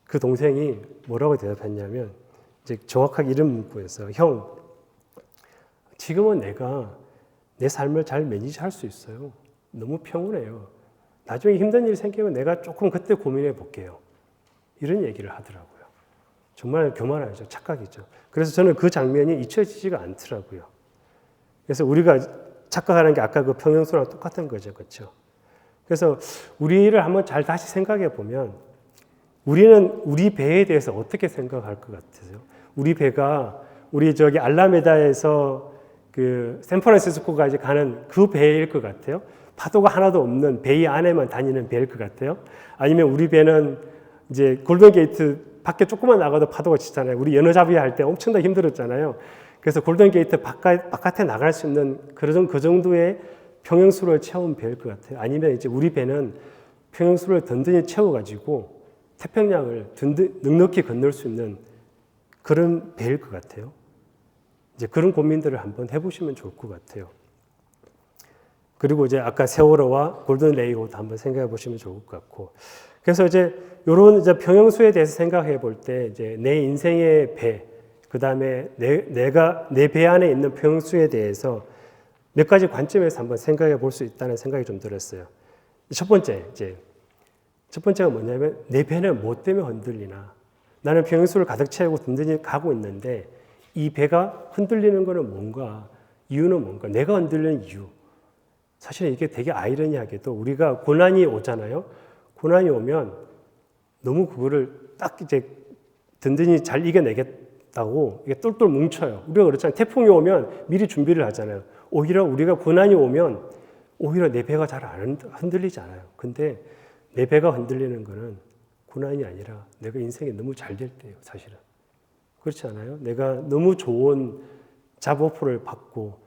그 동생이 뭐라고 대답했냐면, 이제 정확하게 이런 문구였어요. 형, 지금은 내가 내 삶을 잘 매니지할 수 있어요. 너무 평온해요. 나중에 힘든 일이 생기면 내가 조금 그때 고민해 볼게요. 이런 얘기를 하더라고요. 정말 교만하죠. 착각이죠. 그래서 저는 그 장면이 잊혀지지가 않더라고요. 그래서 우리가 착각하는 게 아까 그 평형수랑 똑같은 거죠. 그렇죠? 그래서 우리를 한번 잘 다시 생각해 보면, 우리는 우리 배에 대해서 어떻게 생각할 것 같으세요? 우리 배가 우리 저기 알라메다에서 그 샌프란시스코까지 가는 그 배일 것 같아요? 파도가 하나도 없는 베이 안에만 다니는 배일 것 같아요? 아니면 우리 배는 이제 골든게이트 밖에 조금만 나가도 파도가 치잖아요. 우리 연어잡이 할 때 엄청나게 힘들었잖아요. 그래서 골든게이트 바깥에 나갈 수 있는 그 정도의 평형수를 채운 배일 것 같아요. 아니면 이제 우리 배는 평형수를 든든히 채워가지고 태평양을 넉넉히 건널 수 있는 그런 배일 것 같아요. 이제 그런 고민들을 한번 해보시면 좋을 것 같아요. 그리고 이제 아까 세월호와 골든 레이호도 한번 생각해 보시면 좋을 것 같고. 그래서 이제 요런 이제 평형수에 대해서 생각해 볼 때 이제 내 인생의 배, 그다음에 내 배 안에 있는 평형수에 대해서 몇 가지 관점에서 한번 생각해 볼 수 있다는 생각이 좀 들었어요. 첫 번째가 뭐냐면 내 배는 뭐 때문에 흔들리나? 나는 평형수를 가득 채우고 든든히 가고 있는데 이 배가 흔들리는 거는 뭔가? 이유는 뭔가? 내가 흔들리는 이유. 사실은 이게 되게 아이러니하게도 우리가 고난이 오잖아요. 고난이 오면 너무 그거를 딱 이제 든든히 잘 이겨내겠다고 이게 똘똘 뭉쳐요. 우리가 그렇잖아요. 태풍이 오면 미리 준비를 하잖아요. 오히려 우리가 고난이 오면 오히려 내 배가 잘 안 흔들리지 않아요. 근데 내 배가 흔들리는 거는 고난이 아니라 내가 인생이 너무 잘 될 때예요, 사실은. 그렇지 않아요? 내가 너무 좋은 잡 오퍼를 받고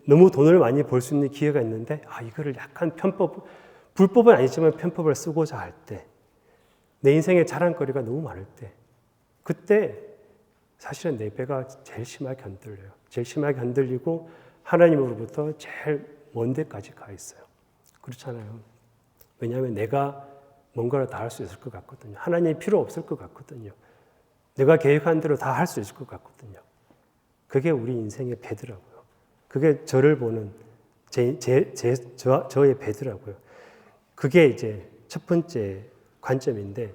너무 돈을 많이 벌 수 있는 기회가 있는데 이거를 약간 불법은 아니지만 편법을 쓰고자 할 때, 내 인생의 자랑거리가 너무 많을 때, 그때 사실은 내 배가 제일 심하게 흔들려요. 제일 심하게 흔들리고 하나님으로부터 제일 먼 데까지 가 있어요. 그렇잖아요. 왜냐하면 내가 뭔가를 다 할 수 있을 것 같거든요. 하나님이 필요 없을 것 같거든요. 내가 계획한 대로 다 할 수 있을 것 같거든요. 그게 우리 인생의 배더라고요. 그게 저를 보는 저의 배더라고요. 그게 이제 첫 번째 관점인데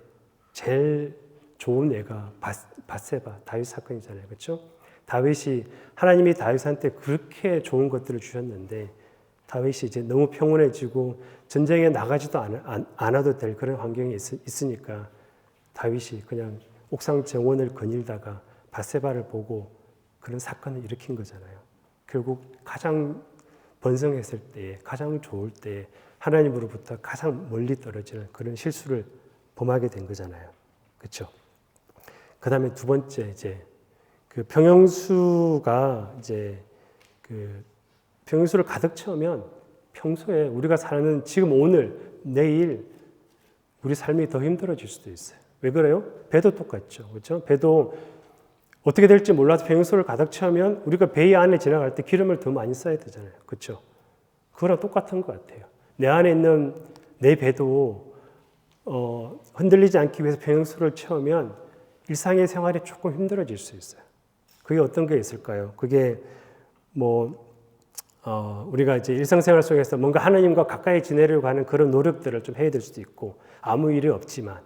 제일 좋은 예가 밧세바 다윗 사건이잖아요. 그렇죠? 다윗이 하나님이 다윗한테 그렇게 좋은 것들을 주셨는데 다윗이 이제 너무 평온해지고 전쟁에 나가지도 않아도 될 그런 환경이 있으니까 다윗이 그냥 옥상 정원을 거닐다가 밧세바를 보고 그런 사건을 일으킨 거잖아요. 결국 가장 번성했을 때에 가장 좋을 때에 하나님으로부터 가장 멀리 떨어지는 그런 실수를 범하게 된 거잖아요. 그렇죠? 그다음에 두 번째 이제 그 평형수가 이제 그 평형수를 가득 채우면 평소에 우리가 사는 지금 오늘 내일 우리 삶이 더 힘들어질 수도 있어요. 왜 그래요? 배도 똑같죠. 그렇죠? 배도 어떻게 될지 몰라서 평형수를 가득 채우면 우리가 배 안에 지나갈 때 기름을 더 많이 써야 되잖아요. 그렇죠? 그거랑 똑같은 것 같아요. 내 안에 있는 내 배도 흔들리지 않기 위해서 평형수를 채우면 일상의 생활이 조금 힘들어질 수 있어요. 그게 어떤 게 있을까요? 그게 우리가 이제 일상생활 속에서 뭔가 하나님과 가까이 지내려고 하는 그런 노력들을 좀 해야 될 수도 있고, 아무 일이 없지만,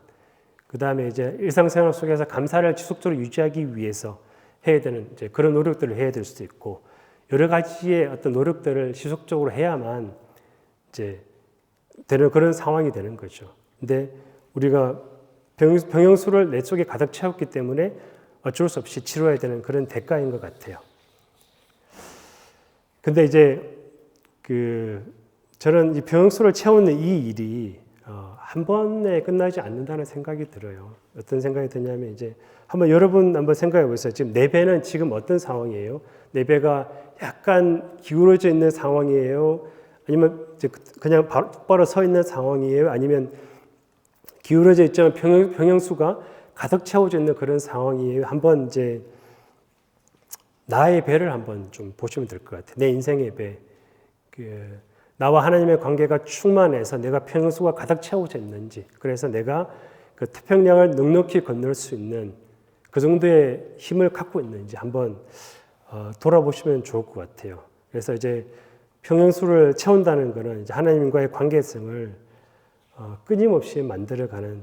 그 다음에 이제 일상생활 속에서 감사를 지속적으로 유지하기 위해서 해야 되는 이제 그런 노력들을 해야 될 수도 있고, 여러 가지의 어떤 노력들을 지속적으로 해야만 이제 되는 그런 상황이 되는 거죠. 근데 우리가 병영수를 내 속에 가득 채웠기 때문에 어쩔 수 없이 치러야 되는 그런 대가인 것 같아요. 근데 이제 저는 이 병영수를 채우는 이 일이 한 번에 끝나지 않는다는 생각이 들어요. 어떤 생각이 드냐면 이제 여러분 한번 생각해 보세요. 지금 내 배는 지금 어떤 상황이에요? 내 배가 약간 기울어져 있는 상황이에요? 아니면 이제 그냥 똑바로 서 있는 상황이에요? 아니면 기울어져 있지만 평형수가 가득 채워져 있는 그런 상황이에요? 한번 이제 나의 배를 한번 좀 보시면 될 것 같아요. 내 인생의 배. 나와 하나님의 관계가 충만해서 내가 평형수가 가득 채워져 있는지, 그래서 내가 그 태평양을 넉넉히 건널 수 있는 그 정도의 힘을 갖고 있는지 한번 돌아보시면 좋을 것 같아요. 그래서 이제 평형수를 채운다는 것은 이제 하나님과의 관계성을 끊임없이 만들어가는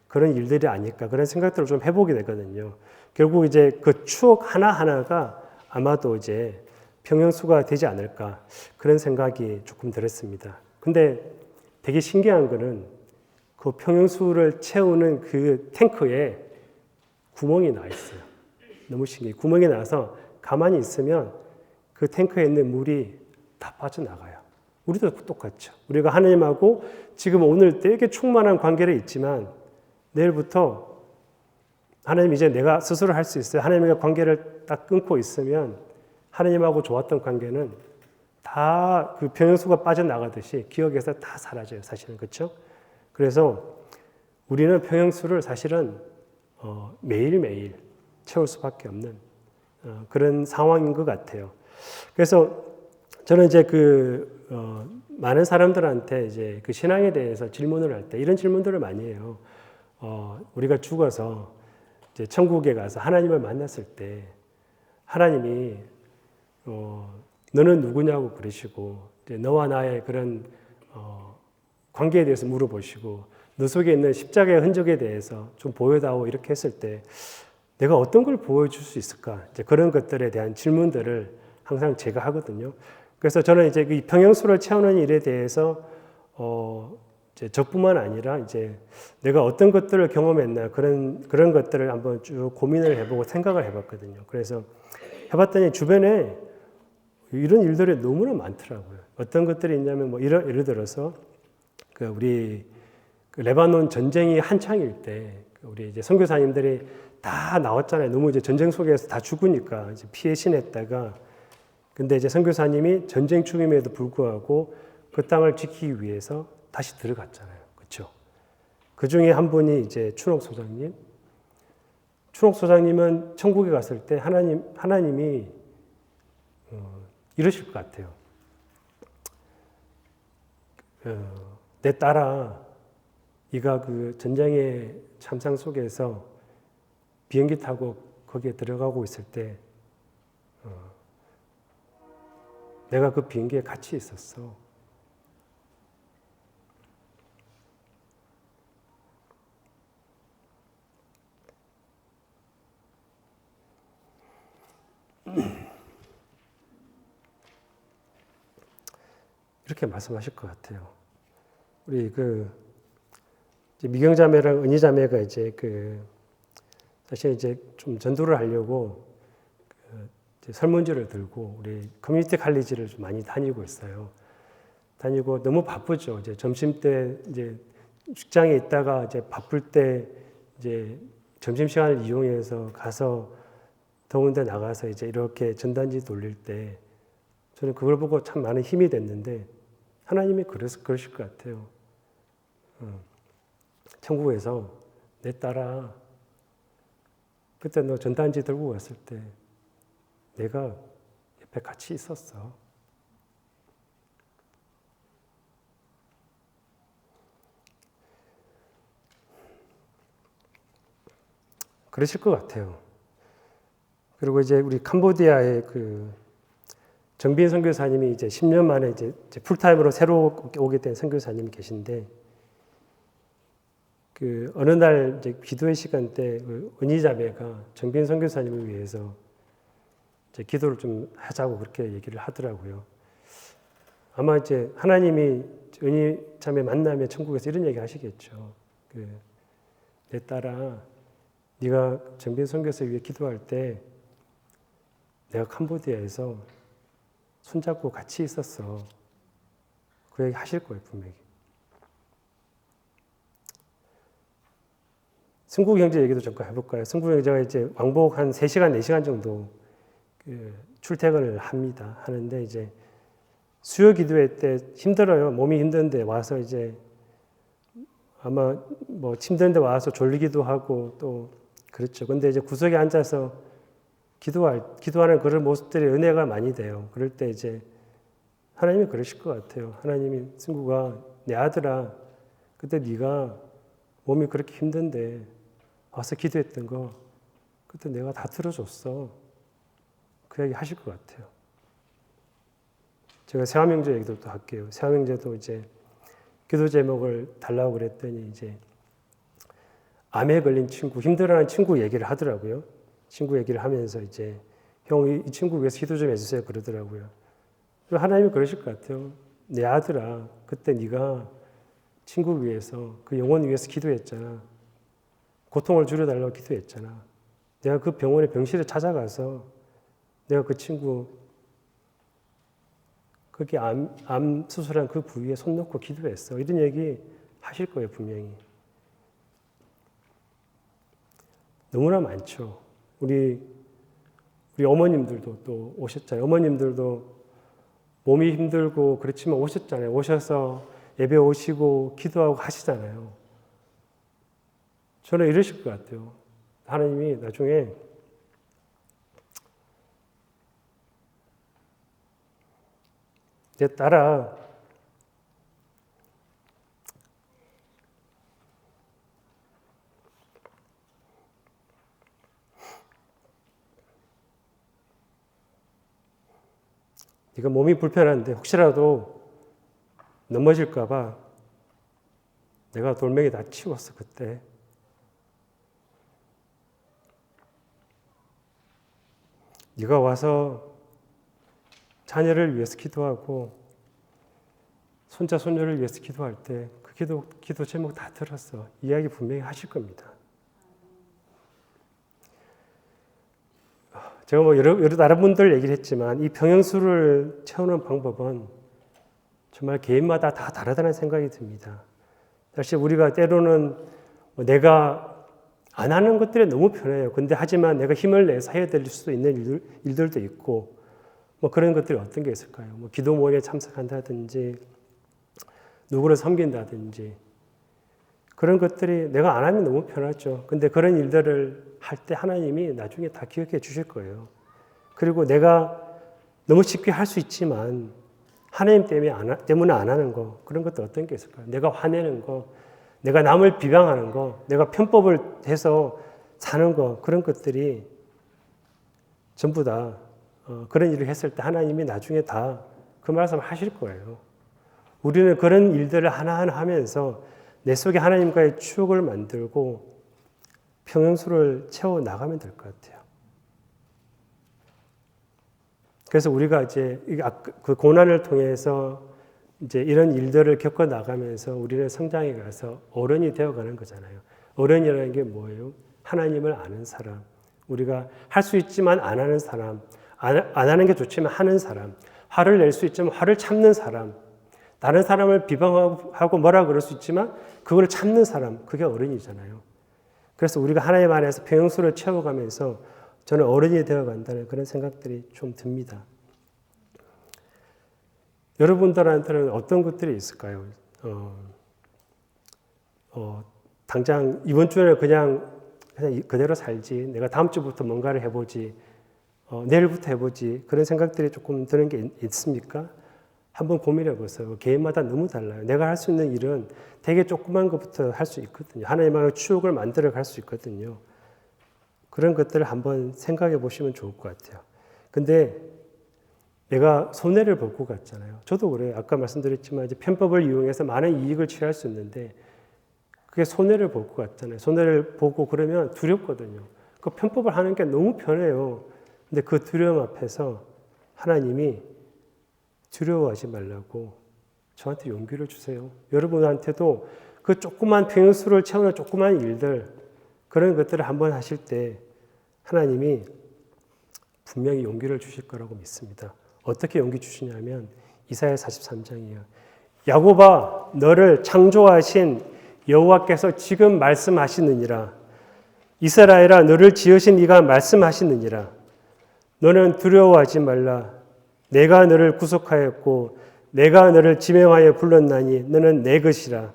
그런 일들이 아닐까, 그런 생각들을 좀 해보게 되거든요. 결국 이제 그 추억 하나하나가 아마도 이제 평형수가 되지 않을까, 그런 생각이 조금 들었습니다. 근데 되게 신기한 거는 그 평형수를 채우는 그 탱크에 구멍이 나 있어요. 너무 신기해요. 구멍이 나서 가만히 있으면 그 탱크에 있는 물이 다 빠져나가요. 우리도 똑같죠. 우리가 하나님하고 지금 오늘 되게 충만한 관계를 있지만 내일부터 하나님 이제 내가 스스로 할 수 있어요. 하나님과 관계를 딱 끊고 있으면 하나님하고 좋았던 관계는 다 그 평형수가 빠져나가듯이 기억에서 다 사라져요. 사실은. 그렇죠? 그래서 우리는 평형수를 사실은 매일매일 채울 수밖에 없는 그런 상황인 것 같아요. 그래서 저는 이제 많은 사람들한테 이제 그 신앙에 대해서 질문을 할 때 이런 질문들을 많이 해요. 우리가 죽어서 이제 천국에 가서 하나님을 만났을 때 하나님이 너는 누구냐고 그러시고 이제 너와 나의 그런 관계에 대해서 물어보시고 너 속에 있는 십자가의 흔적에 대해서 좀 보여다오 이렇게 했을 때 내가 어떤 걸 보여줄 수 있을까? 이제 그런 것들에 대한 질문들을 항상 제가 하거든요. 그래서 저는 이제 이 평행수를 채우는 일에 대해서 이제 저뿐만 아니라 이제 내가 어떤 것들을 경험했나 그런 것들을 한번 쭉 고민을 해보고 생각을 해봤거든요. 그래서 해봤더니 주변에 이런 일들이 너무나 많더라고요. 어떤 것들이 있냐면 뭐 예를 들어서 그 우리 그 레바논 전쟁이 한창일 때 우리 이제 선교사님들이 다 나왔잖아요. 너무 이제 전쟁 속에서 다 죽으니까 이제 피해 신했다가 근데 이제 선교사님이 전쟁 중임에도 불구하고 그 땅을 지키기 위해서 다시 들어갔잖아요. 그렇죠? 그 중에 한 분이 이제 춘옥 소장님. 춘옥 소장님은 천국에 갔을 때 하나님이 이러실 것 같아요. 내 딸아, 네가 그 전쟁의 참상 속에서 비행기 타고 거기에 들어가고 있을 때 내가 그 비행기에 같이 있었어. 이렇게 말씀하실 것 같아요. 우리 미경자매랑 은희자매가 이제 사실 이제 좀 전도를 하려고 이제 설문지를 들고 우리 커뮤니티 칼리지를 좀 많이 다니고 있어요. 다니고 너무 바쁘죠. 이제 점심 때 이제 직장에 있다가 이제 바쁠 때 이제 점심 시간을 이용해서 가서 더운데 나가서 이제 이렇게 전단지 돌릴 때 저는 그걸 보고 참 많은 힘이 됐는데 하나님이 그러실 것 같아요. 천국에서 내 딸아, 그때 너 전단지 들고 갔을 때 내가 옆에 같이 있었어. 그러실 것 같아요. 그리고 이제 우리 캄보디아의 정빈 선교사님이 이제 10년 만에 이제 풀타임으로 새로 오게 된 선교사님이 계신데 어느 날 이제 기도의 시간 때 은희자매가 정빈 선교사님을 위해서 이제 기도를 좀 하자고 그렇게 얘기를 하더라고요. 아마 이제 하나님이 은희자매 만나면 천국에서 이런 얘기 하시겠죠. 내 딸아, 네가 정빈 선교사 위해 기도할 때 내가 캄보디아에서 손잡고 같이 있었어. 그 얘기 하실 거예요, 분명히. 승국 형제 얘기도 잠깐 해볼까요? 승국 형제가 이제 왕복 한 3시간, 4시간 정도 출퇴근을 하는데 이제 수요 기도회 때 힘들어요. 몸이 힘든데 와서 이제 아마 뭐 침대인데 와서 졸리기도 하고 또 그렇죠. 근데 이제 구석에 앉아서 기도하는 그런 모습들이 은혜가 많이 돼요. 그럴 때 이제 하나님이 그러실 것 같아요. 하나님이 승구가 내 아들아, 그때 네가 몸이 그렇게 힘든데 와서 기도했던 거 그때 내가 다 들어줬어. 그 얘기 하실 것 같아요. 제가 세화명제 얘기도 또 할게요. 세화명제도 이제 기도 제목을 달라고 그랬더니 이제 암에 걸린 친구, 힘들어하는 친구 얘기를 하더라고요. 친구 얘기를 하면서 이제 형, 이 친구 위해서 기도 좀 해주세요 그러더라고요. 하나님이 그러실 것 같아요. 내 아들아, 그때 네가 친구 위해서 그 영혼 위해서 기도했잖아. 고통을 줄여달라고 기도했잖아. 내가 그 병원에 병실에 찾아가서 내가 그 친구 거기 암 수술한 그 부위에 손 놓고 기도했어. 이런 얘기 하실 거예요, 분명히. 너무나 많죠. 우리 어머님들도 또 오셨잖아요. 어머님들도 몸이 힘들고 그렇지만 오셨잖아요. 오셔서 예배 오시고 기도하고 하시잖아요. 저는 이러실 것 같아요. 하나님이 나중에 내 딸아, 네가 몸이 불편한데 혹시라도 넘어질까 봐 내가 돌멩이 다 치웠어 그때. 네가 와서 자녀를 위해서 기도하고 손자 손녀를 위해서 기도할 때 그 기도 제목 다 들었어. 이야기 분명히 하실 겁니다. 제가 뭐 여러 다른 분들 얘기를 했지만 이 평형수를 채우는 방법은 정말 개인마다 다 다르다는 생각이 듭니다. 사실 우리가 때로는 내가 안 하는 것들이 너무 편해요. 근데 하지만 내가 힘을 내서 해야 될 수도 있는 일들도 있고 뭐 그런 것들이 어떤 게 있을까요? 뭐 기도 모임에 참석한다든지 누구를 섬긴다든지 그런 것들이 내가 안 하면 너무 편하죠. 근데 그런 일들을 할 때 하나님이 나중에 다 기억해 주실 거예요. 그리고 내가 너무 쉽게 할 수 있지만 하나님 때문에 안 하는 거 그런 것도 어떤 게 있을까요? 내가 화내는 거, 내가 남을 비방하는 거, 내가 편법을 해서 사는 거 그런 것들이 전부 다 그런 일을 했을 때 하나님이 나중에 다 그 말씀 하실 거예요. 우리는 그런 일들을 하나하나 하면서 내 속에 하나님과의 추억을 만들고 평형수를 채워 나가면 될 것 같아요. 그래서 우리가 이제 그 고난을 통해서 이제 이런 일들을 겪어 나가면서 우리는 성장해 가서 어른이 되어 가는 거잖아요. 어른이라는 게 뭐예요? 하나님을 아는 사람. 우리가 할 수 있지만 안 하는 사람. 안 하는 게 좋지만 하는 사람. 화를 낼 수 있지만 화를 참는 사람. 다른 사람을 비방하고 뭐라 그럴 수 있지만 그걸 참는 사람. 그게 어른이잖아요. 그래서 우리가 하나님 안에서 평형수를 채워가면서 저는 어른이 되어간다는 그런 생각들이 좀 듭니다. 여러분들한테는 어떤 것들이 있을까요? 당장 이번 주에는 그냥 그대로 살지. 내가 다음 주부터 뭔가를 해보지. 내일부터 해보지. 그런 생각들이 조금 드는 게 있습니까? 한번 고민해 보세요. 개인마다 너무 달라요. 내가 할 수 있는 일은 되게 조그만 것부터 할 수 있거든요. 하나님하고 추억을 만들어 갈 수 있거든요. 그런 것들을 한번 생각해 보시면 좋을 것 같아요. 근데 내가 손해를 볼 것 같잖아요. 저도 그래요. 아까 말씀드렸지만 이제 편법을 이용해서 많은 이익을 취할 수 있는데 그게 손해를 볼 것 같잖아요. 손해를 보고 그러면 두렵거든요. 그 편법을 하는 게 너무 편해요. 근데 그 두려움 앞에서 하나님이 두려워하지 말라고 저한테 용기를 주세요. 여러분한테도 그 조그만 평수를 채우는 조그만 일들 그런 것들을 한번 하실 때 하나님이 분명히 용기를 주실 거라고 믿습니다. 어떻게 용기 주시냐면 이사야 43장이에요. 야곱아 너를 창조하신 여호와께서 지금 말씀하시느니라. 이스라엘아 너를 지으신 이가 말씀하시느니라. 너는 두려워하지 말라. 내가 너를 구속하였고 내가 너를 지명하여 불렀나니 너는 내 것이라.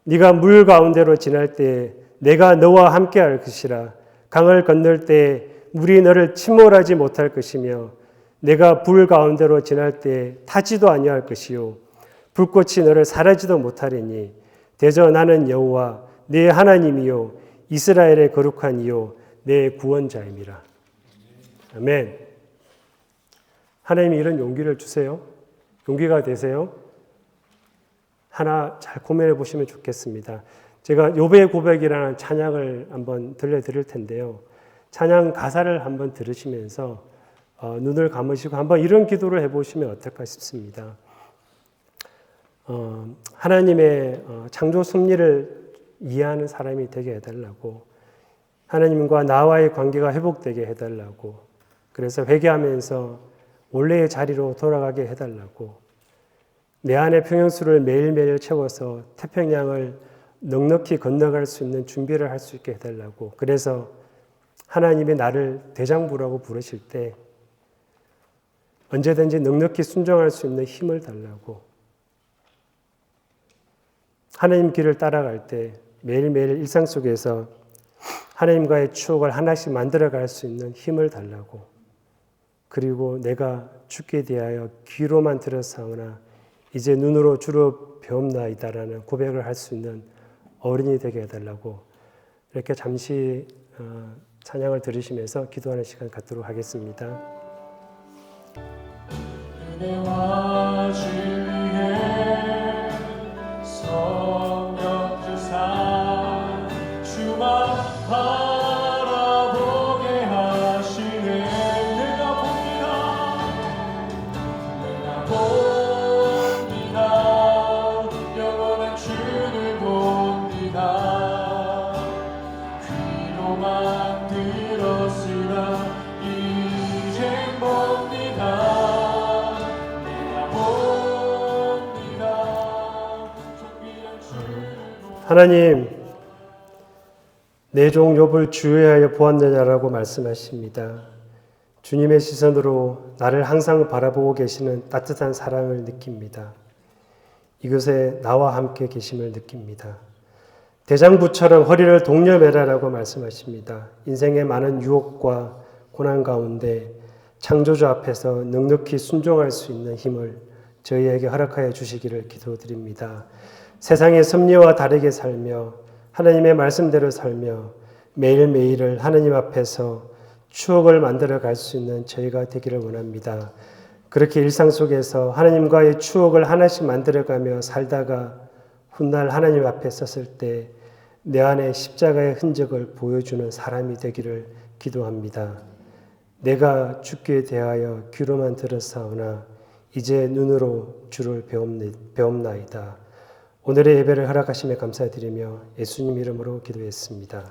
네가 물 가운데로 지날 때에 내가 너와 함께할 것이라. 강을 건널 때에 물이 너를 침몰하지 못할 것이며 내가 불 가운데로 지날 때에 타지도 아니할 것이요 불꽃이 너를 사라지도 못하리니 대저 나는 여호와 네 하나님이요 이스라엘의 거룩한 이요 내 구원자임이라. 아멘. 하나님이 이런 용기를 주세요. 용기가 되세요. 하나 잘 고민해 보시면 좋겠습니다. 제가 욥의 고백이라는 찬양을 한번 들려드릴 텐데요. 찬양 가사를 한번 들으시면서 눈을 감으시고 한번 이런 기도를 해보시면 어떨까 싶습니다. 하나님의 창조 섭리를 이해하는 사람이 되게 해달라고, 하나님과 나와의 관계가 회복되게 해달라고, 그래서 회개하면서 원래의 자리로 돌아가게 해달라고, 내 안의 평형수를 매일매일 채워서 태평양을 넉넉히 건너갈 수 있는 준비를 할 수 있게 해달라고, 그래서 하나님이 나를 대장부라고 부르실 때 언제든지 넉넉히 순종할 수 있는 힘을 달라고, 하나님 길을 따라갈 때 매일매일 일상 속에서 하나님과의 추억을 하나씩 만들어갈 수 있는 힘을 달라고, 그리고 내가 주께 대하여 귀로만 들었사오나 이제 눈으로 주로 배움나이다라는 고백을 할 수 있는 어른이 되게 해달라고, 이렇게 잠시 찬양을 들으시면서 기도하는 시간 갖도록 하겠습니다. 은혜와 진리의 성령 주사 주만 바라보게 하시네. 내가 봅니다. 영원한 주를 봅니다. 귀로만 들었으나 이젠 봅니다. 내가 봅니다. 존귀한 주를 하나님, 내 종 욥을 주의하여 보았느냐라고 말씀하십니다. 주님의 시선으로 나를 항상 바라보고 계시는 따뜻한 사랑을 느낍니다. 이곳에 나와 함께 계심을 느낍니다. 대장부처럼 허리를 동여매라라고 말씀하십니다. 인생의 많은 유혹과 고난 가운데 창조주 앞에서 넉넉히 순종할 수 있는 힘을 저희에게 허락하여 주시기를 기도드립니다. 세상의 섭리와 다르게 살며 하나님의 말씀대로 살며 매일매일을 하나님 앞에서 추억을 만들어 갈 수 있는 저희가 되기를 원합니다. 그렇게 일상 속에서 하나님과의 추억을 하나씩 만들어가며 살다가 훗날 하나님 앞에 섰을 때 내 안에 십자가의 흔적을 보여주는 사람이 되기를 기도합니다. 내가 주께 대하여 귀로만 들었사오나 이제 눈으로 주를 배움나이다. 오늘의 예배를 허락하심에 감사드리며 예수님 이름으로 기도했습니다.